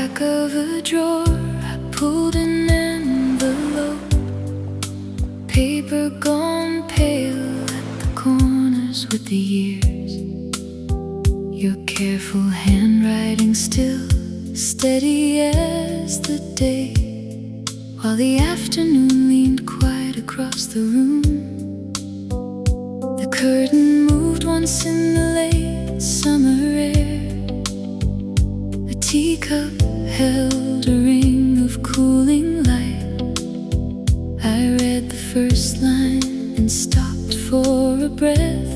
back of a drawer, I pulled an envelope. Paper gone pale at the corners with the years. Your careful handwriting still steady as the day, while the afternoon leaned quiet across the room. The curtain moved once in the late summer air. The teacup held a ring of cooling light. I read the first line and stopped for a breath,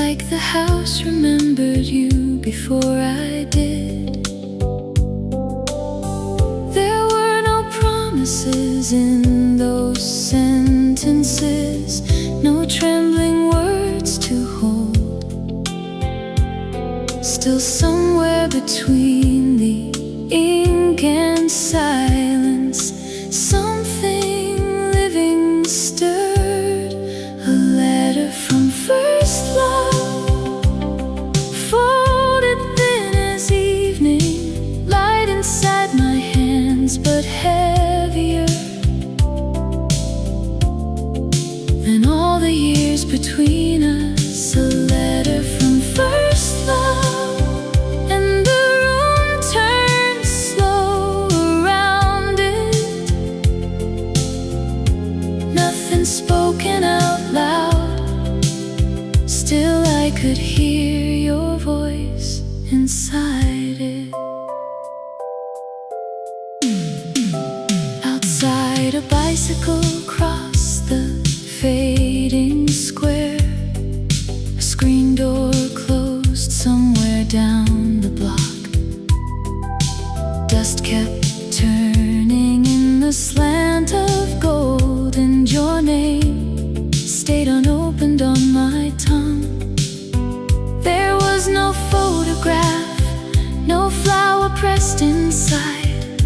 like the house remembered you before I did. There were no promises in those sentences, no trembling words to hold. Still somewhere between the ink and silence, something living stirred. A letter from first love, folded thin as evening, light inside my hands but heavier than all the years between us. A letter from first love, and the room turned slow around it. Nothing spoken out loud, still I could hear your voice inside it. Outside, a bicycle crossed the fading square. A screen door closed somewhere down the block. Dust kept turning in the slant of gold, and your name stayed unopened on my tongue. There was no photograph, no flower pressed inside,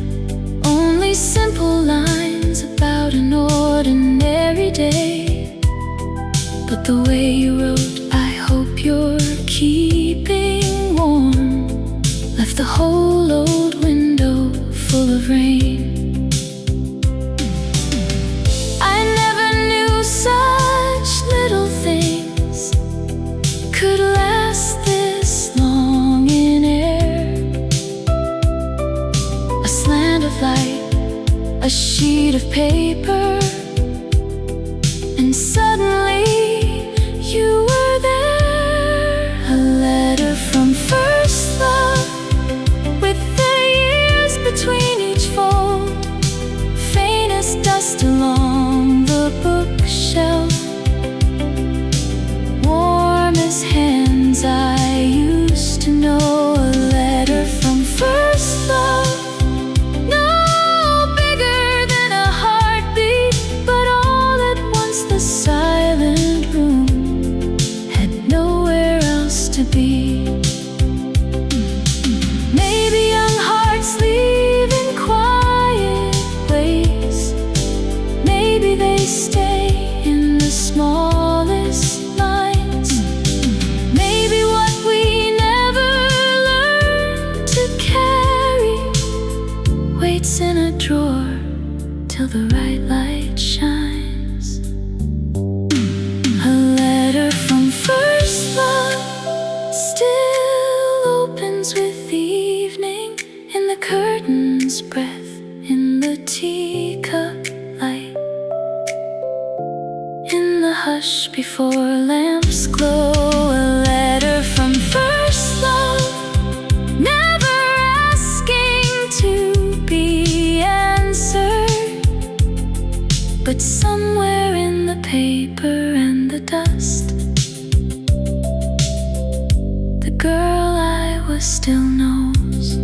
only simple lines about an ordinary day. But the way you wrote, I hope you're keeping warm, left the whole old window full of rain. I never knew such little things could last this long in air. A slant of light, a sheet of paper, and suddenly you were there. A letter from first love, with the years between each fold, faint as dust along the bookshelf, warm as hands I used to know. A letter from first love, no bigger than a heartbeat, but all at once the silent room had nowhere else to be. Maybe young hearts leave in quiet ways, maybe they stay in the smallest lines. Maybe what we never learned to carry waits in a drawer till the right light shines. A letter from first love still opens with the evening, in the curtain's breath, in the teacup light, in the hush before lamps glow. A letter from first love, never asking to be answered, but somewhere in the paper and the dust, the girl I was still knows.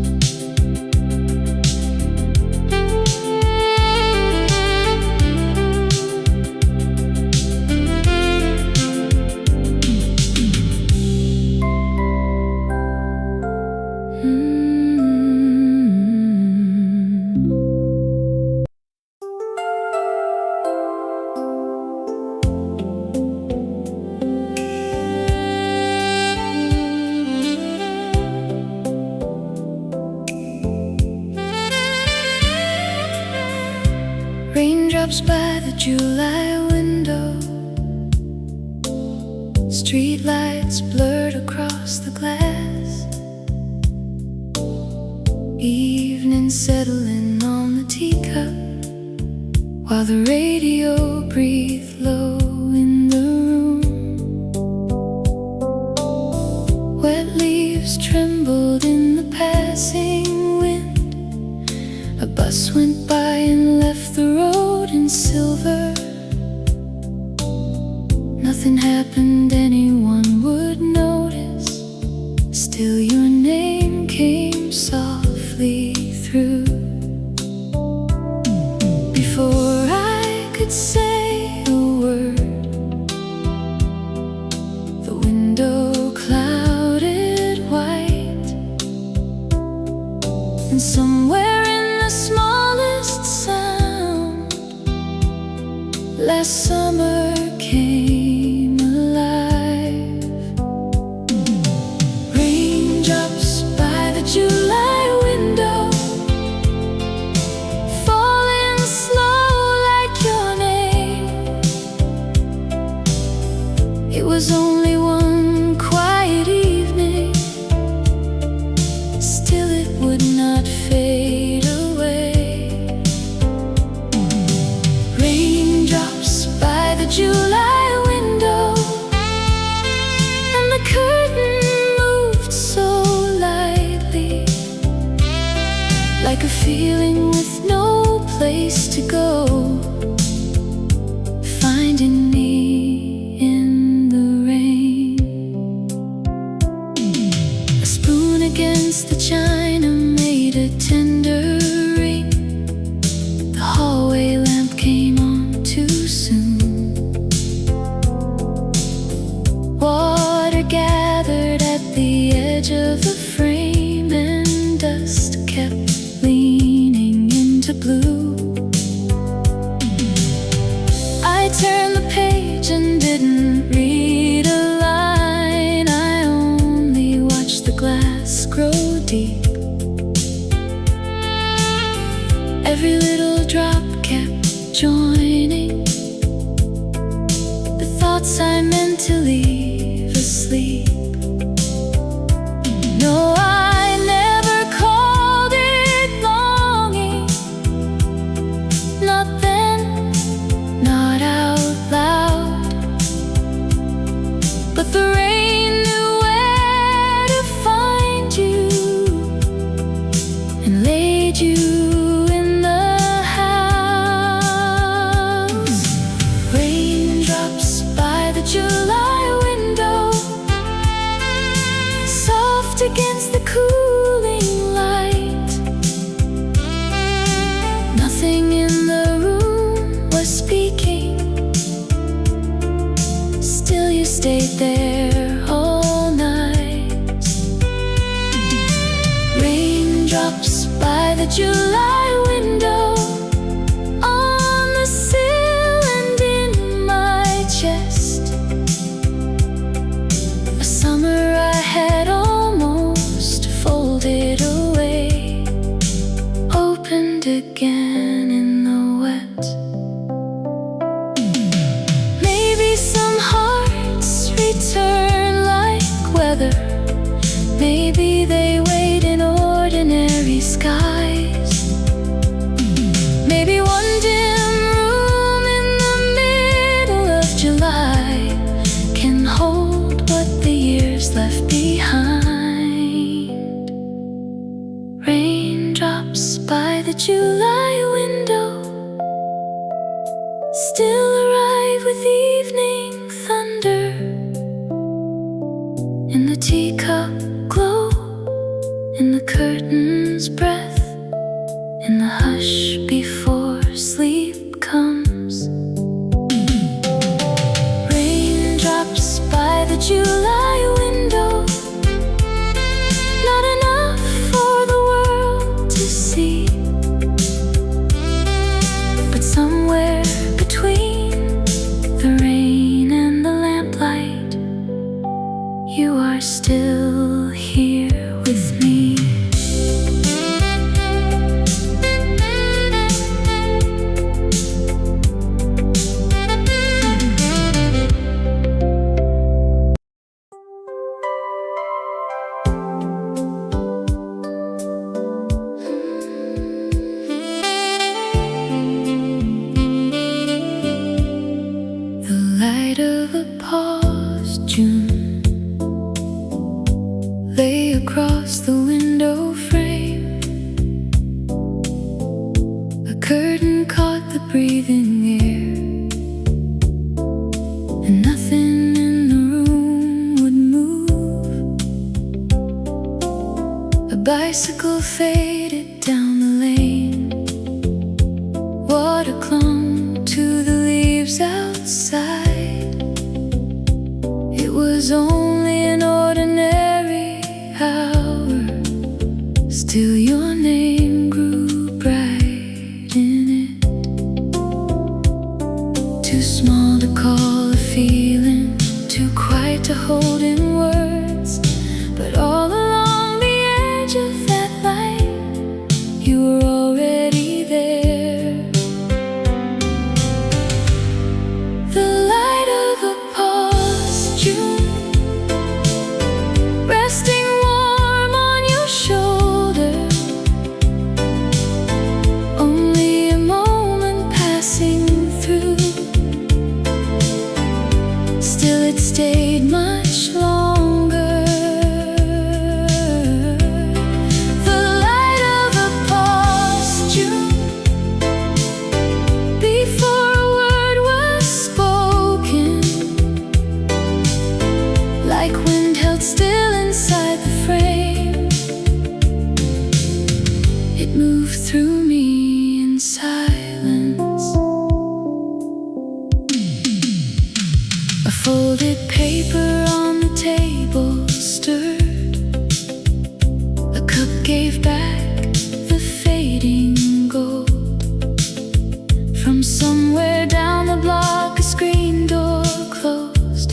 Raindrops by the July window, streetlights blurred across the glass, evening settling on the teacup, while the radio breathed low in the room. Wet leaves trembled in the passing wind. A bus went by and left the road in silver. Nothing happened anyone would notice. Still your name came softly through. Before I could say a word, the window clouded white, and somewhere in the smallest sound, last summer came alive. Raindrops by the July window, falling slow like your name. It was only one quiet evening, still it would not fade away. Raindrops by the July window, and the curtain moved so lightly, like a feeling with no place to go, finding me in the rain. A spoon against the china made a tender ring. The hallway lamp came on too soon. Water gathered at the edge of the frame, and dust kept leaning into blue. I turned the page and didn't read a line. I only watched the glass grow deep. Every little drop kept joining the thoughts I meant to leave asleep. No, I never called it longing, not then, not out loud. But the rain knew where to find you and laid you in the house. Raindrops by the July window, soft against the cooling light. Nothing in the room was speaking, still you stayed there all night. Raindrops by the July window, on the sill and in my chest. A summer I had almost folded away, opened again in the wet. Maybe some hearts return like weather. Maybe they wait in ordinary skies. Maybe one dim room in the middle of July can hold what the years left behind. Raindrops by the July window still arrive with evening thunder. In the teacup glow, in the curtain's breath, in the hush before sleep comes. Raindrops by the July window, not enough for the world to see, but somewhere between the rain and the lamplight, you are still here with me. Still your name grew bright in it. Too small to call a feeling, too quiet to hold in words, but all along the edge of that light, you were already there. The light of a pause, June, resting warm on your shoulder. Only a moment passing through, still it stayed much longer. The light of a pause, June, before a word was spoken, like wind held still inside the frame. It moved through me in silence. A folded paper on the table stirred. A cup gave back the fading gold. From somewhere down the block, a screen door closed,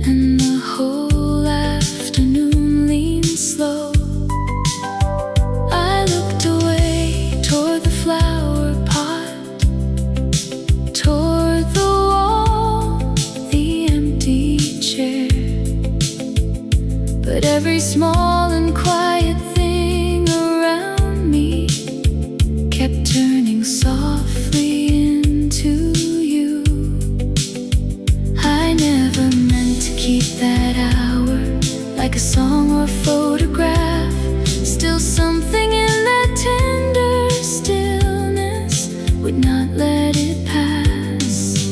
and the whole afternoon leaned slow. I looked away toward the flower pot, toward the wall, the empty chair. But every small and quiet thing around me kept turning softly into you. I never meant to keep that hour, like a song or photograph. Still something in that tender stillness would not let it pass.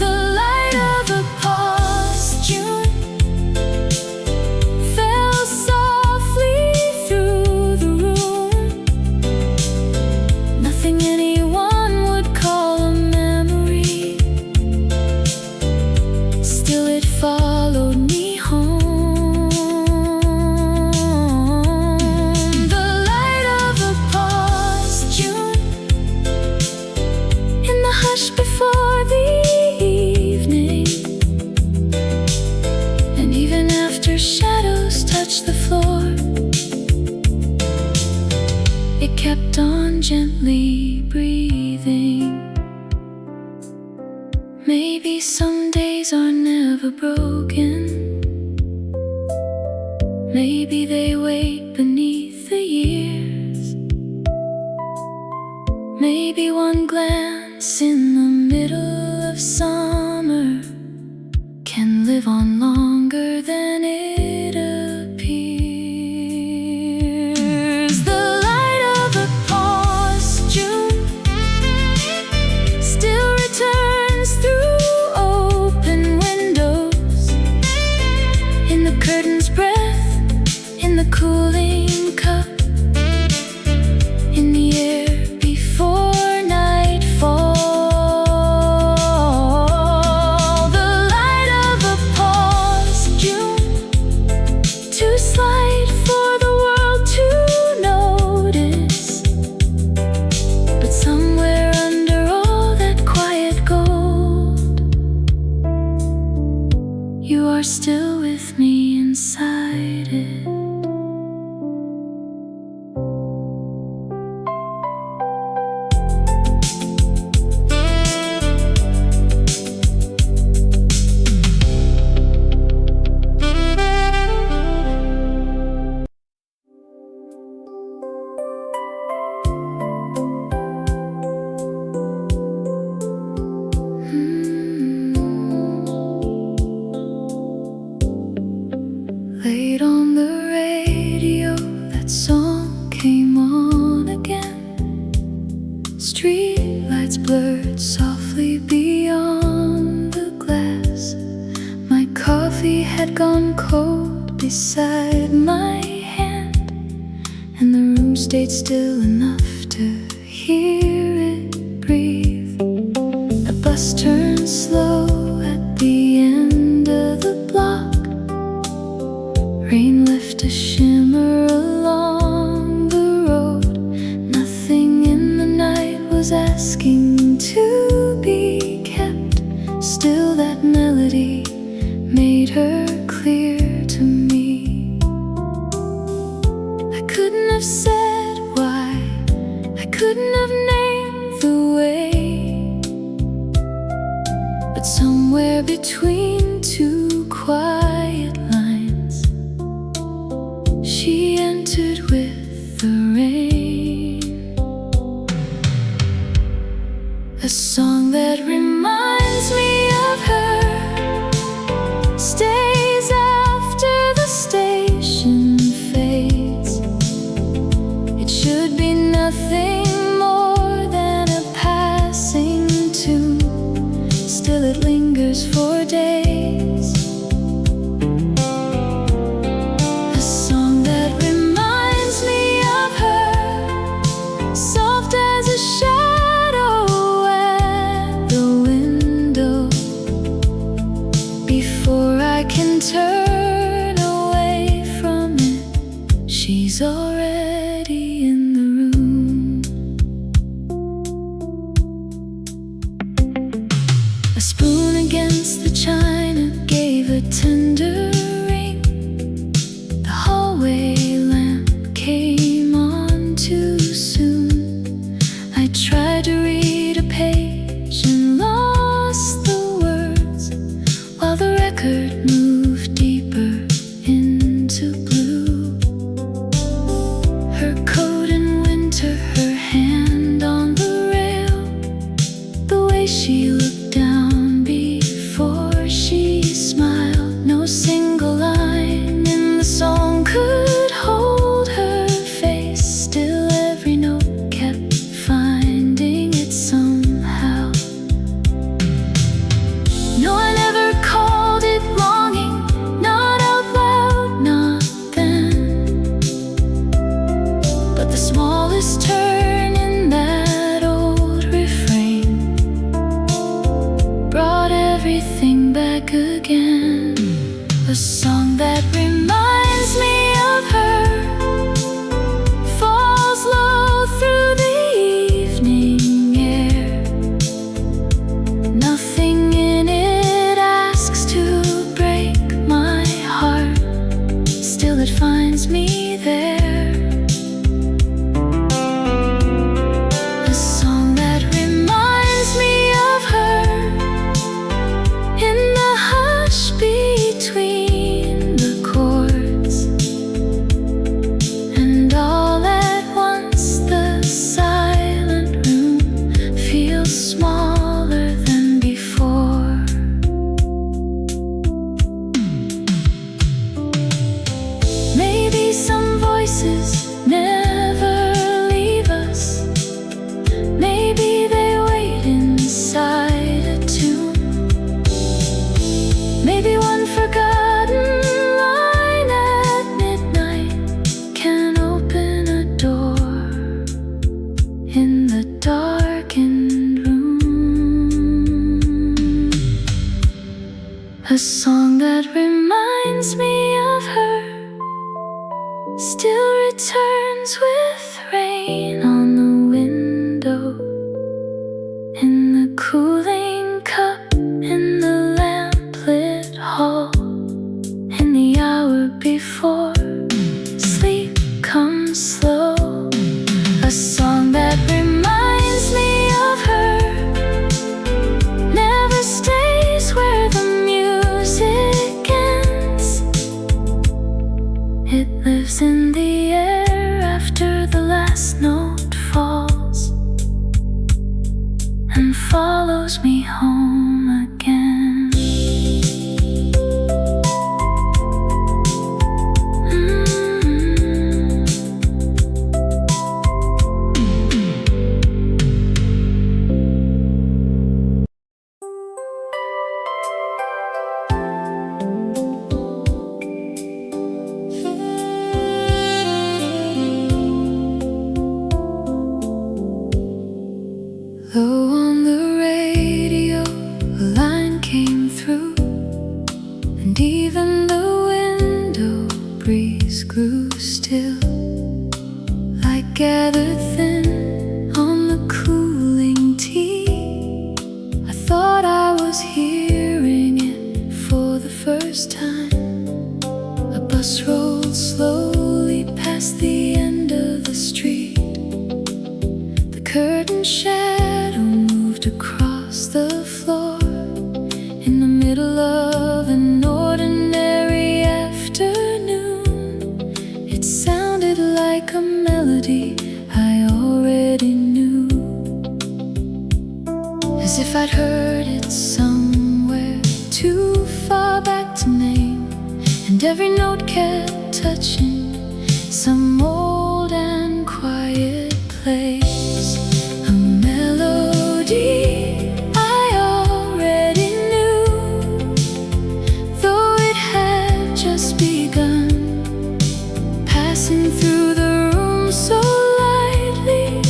The light of a pause, June, fell softly through the room. Nothing anyone would call a memory, still it followed me home. The light of a pause, June, in the hush before the evening, and even after shadows touched the floor, it kept on gently breathing. Maybe some days are never broken. Maybe they wait beneath the years. Maybe one glance in the middle of summer can live on longer than it appears. The light of a pause, June, still returns through open windows, in the curtain's breath, in the cooling cup, in the air before nightfall. The light of a pause, June, too slight for the world to notice, but somewhere under all that quiet gold, you are still with me inside it. Late on the radio, that song came on again. Street lights blurred softly beyond the glass. My coffee had gone cold beside my hand, and the room stayed still enough to hear it breathe. A bus turned slow at the end of the block. Rain left a shimmer along the road. Nothing in the night was asking to be kept. Still that melody made her clear to me. I couldn't have said why, I couldn't have named the way, but somewhere between two quiet lines, she entered with the rain. A song that reminds me of her stays after the station fades. It should be nothing more than a passing tune. Still it lingers for days. A song that reminds me of her, soft as a shadow at the window. Before I can turn away from it, she's already in the room. A spoon against the china gave a tender ring. The hallway lamp came on too soon. I tried to read a page and lost the words, while the record moved deeper into blue. Her coat in winter, her hand on the rail, the way she looked down before she smiled. No single line in the song could hold her face. Still every note kept finding it somehow. No, I never called it longing, not out loud, not then. But the smallest turn in that old refrain brought everything back again. A song that reminds me of her falls low through the evening air. Nothing in it asks to break my heart. Still it finds me there. A song that reminds me of her in the hush between the chords. And all at once the silent room feels smaller than before. Maybe some voices never leave us. Maybe they wait inside a tune. Maybe one forgotten line at midnight can open a door in the darkened room. A song that reminds me of her still returns with rain on the window, in the cooling cup, in the lamplit hall, in the hour before sleep comes slow. A song that reminds me of her never stays where the music ends. It lives in the air after the last note falls and follows me home again. Low on the radio, breeze grew still, light gathered thin on the cooling tea. I thought I was hearing it for the first time. A bus rolled slowly past the end of the street. The curtain shadow moved across the floor in the middle of an ordinary afternoon. It sounded like a melody I already knew, as if I'd heard it somewhere too far back to name. And every note kept touching some old and quiet place. A melody I already knew, though it had just begun, passing through the room so lightly.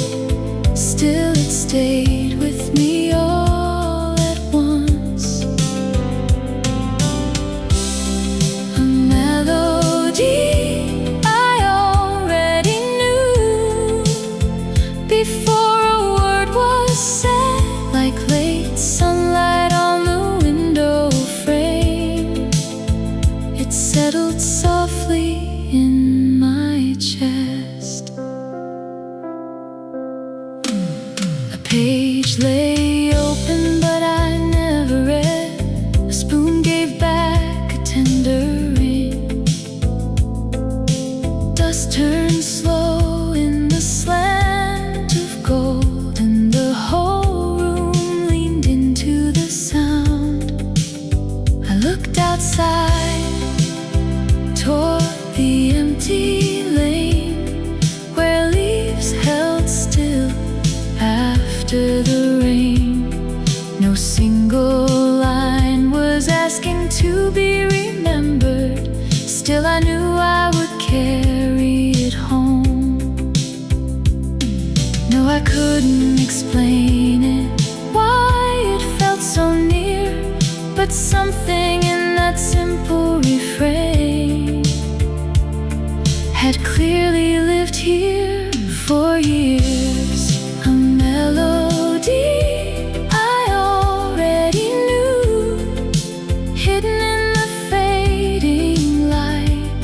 Still it stayed with me all at once. A melody I already knew before a word was said, like late sunlight on the window frame. It settled softly in my chest. A page lay open, but I never read. A spoon gave back a tender ring. Dust turned slow in the slant of gold, and the whole room leaned into the sound. I looked outside toward the empty lane, where leaves held still after the rain. No single line was asking to be remembered. Still I knew I would carry it home. No, I couldn't explain it, why it felt so near, but something in that simple refrain had clearly lived here for years. A melody I already knew, hidden in the fading light.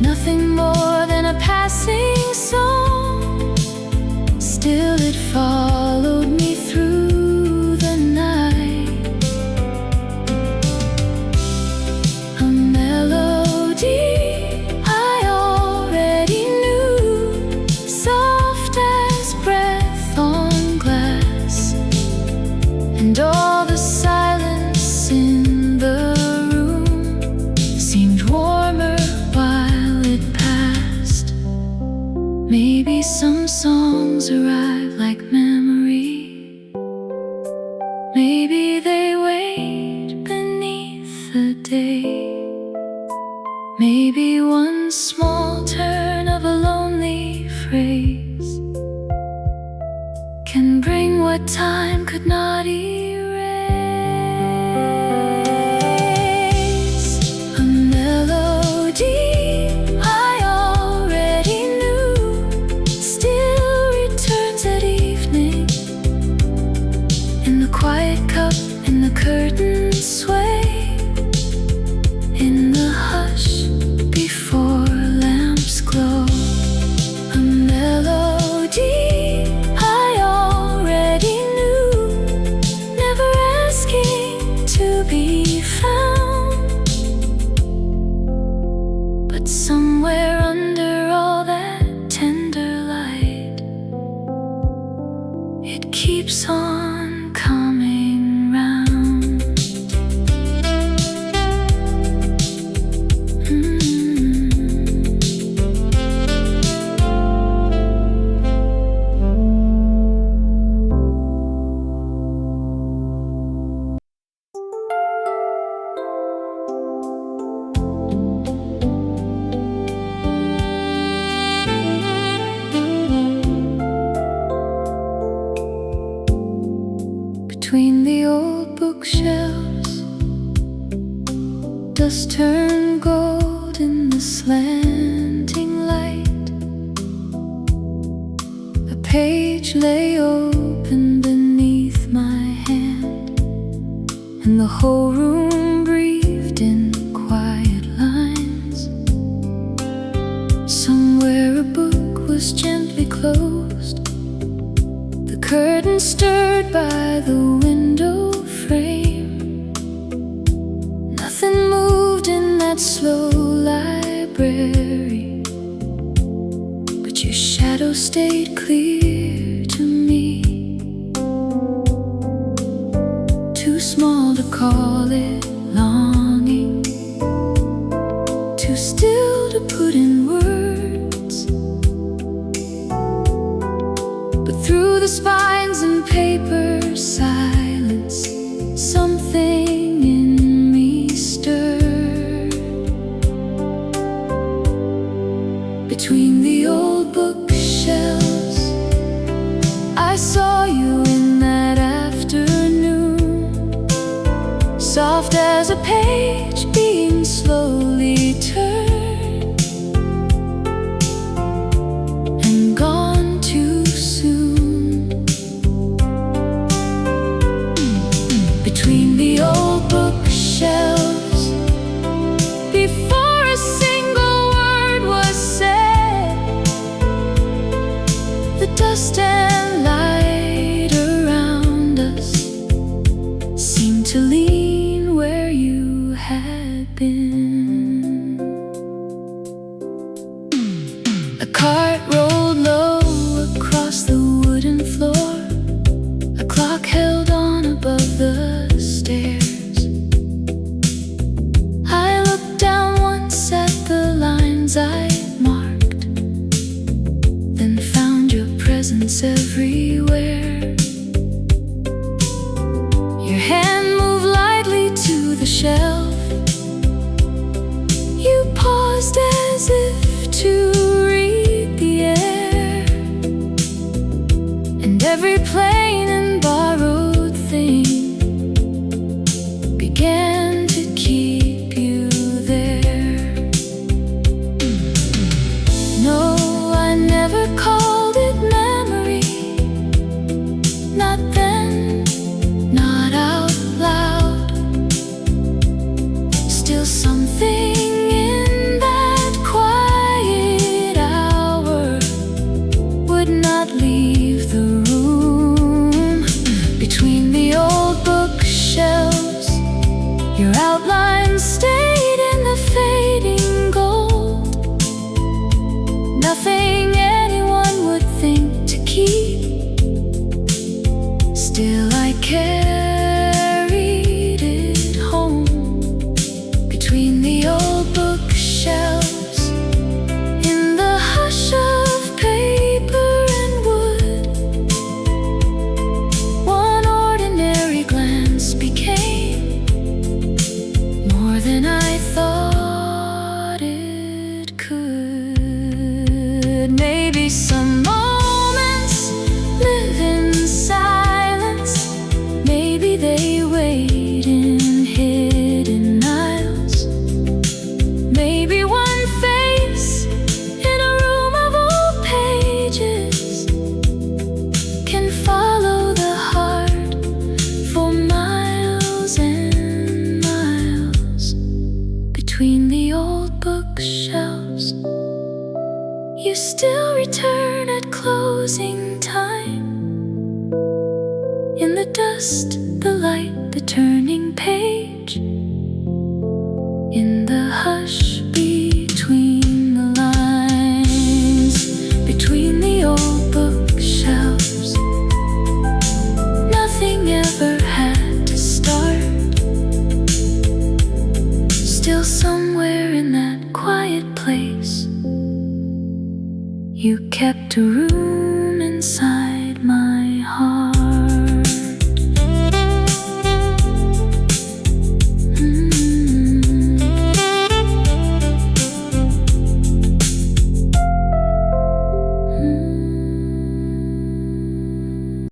Nothing more than a passing song. Still it followed me through the night. A melody I already knew, soft as breath on glass. And all the silence in the room seemed warmer while it passed. Maybe some songs arrive like memory. Maybe they wait beneath the day. Maybe one small turn of a lonely phrase can bring what time could not erase. A melody I already knew still returns at evening, in the quiet cup, in the curtains sway, in the hush before lamps glow. A melody I already knew, never asking to be found, but somewhere under all that tender light, it keeps on coming round. page lay open beneath my hand, and the whole room breathed in quiet lines. Somewhere a book was gently closed, the curtain stirred by the window frame. Nothing moved in that slow library, but your shadow stayed clear to me. Too small to call it longing, too still to put in words, but through the spines and paper silence, something in me stirred. Between the old bookshelves, I saw you in that afternoon, soft as a page being slowly turned, and gone too soon. Between the old bookshelves, before a single word was said, the dust and light around us seemed to lean where you had been. A cart rolled low across the wooden floor, a clock held on above the stairs. I looked down once at the lines I'd marked, then found your presence everywhere. Your hand moved lightly to the shelf, you paused as if to read the air, and every plain and borrowed thing began to keep you there. No, I never called it memory, not then, not out loud. Still something in that quiet hour would not leave the room. Between the old bookshelves, your outlines stayed in the fading gold. Nothing anyone would think to keep, still I carried it home. Between the old bookshelves, in the hush of paper and wood, one ordinary glance became more than I thought it could. Maybe some moments live in silence, maybe they wait in hidden aisles. Maybe one face in a room of old pages can follow the heart for miles and miles. Between the old bookshelves, you still return at closing time. In the dust, the light, the turning page, in the hush between the lines. Between the old bookshelves, nothing ever had to start. Still somewhere in that quiet place, you kept a room inside my heart.